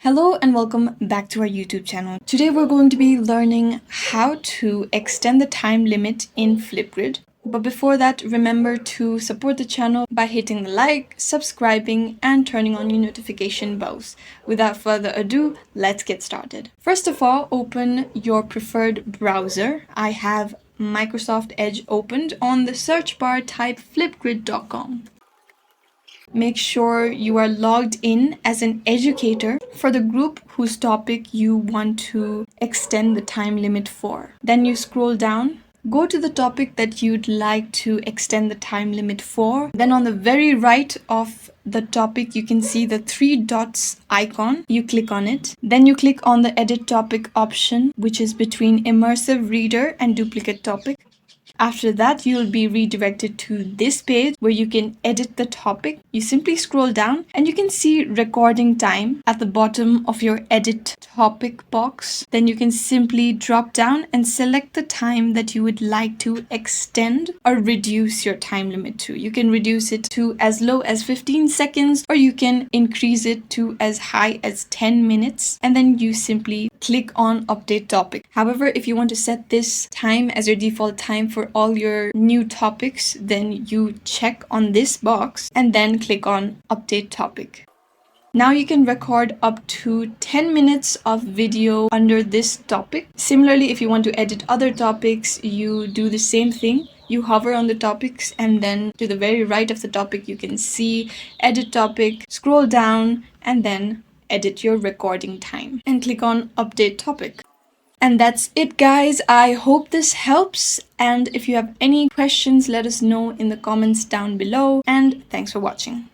Hello and welcome back to our YouTube channel. Today we're going to be learning how to extend the time limit in Flipgrid. But before that, remember to support the channel by hitting the like, subscribing, and turning on your notification bells. Without further ado, let's get started. First of all, open your preferred browser. I have Microsoft Edge opened. On the search bar, type flipgrid.com. Make sure you are logged in as an educator for the group whose topic you want to extend the time limit for. Then you scroll down, go to the topic that you'd like to extend the time limit for. Then on the very right of the topic, you can see the three dots icon. You click on it. Then you click on the edit topic option, which is between immersive reader and duplicate topic. After that, you'll be redirected to this page where you can edit the topic. You simply scroll down and you can see recording time at the bottom of your edit topic box. Then you can simply drop down and select the time that you would like to extend or reduce your time limit to. You can reduce it to as low as 15 seconds or you can increase it to as high as 10 minutes. And then you simply click on update topic. However, if you want to set this time as your default time for all your new topics, then you check on this box and then click on update topic. Now you can record up to 10 minutes of video under this topic. Similarly, if you want to edit other topics, you do the same thing. You hover on the topics and then to the very right of the topic, you can see edit topic, scroll down and then edit your recording time and click on update topic. And that's it, guys. I hope this helps. And if you have any questions, let us know in the comments down below. And thanks for watching.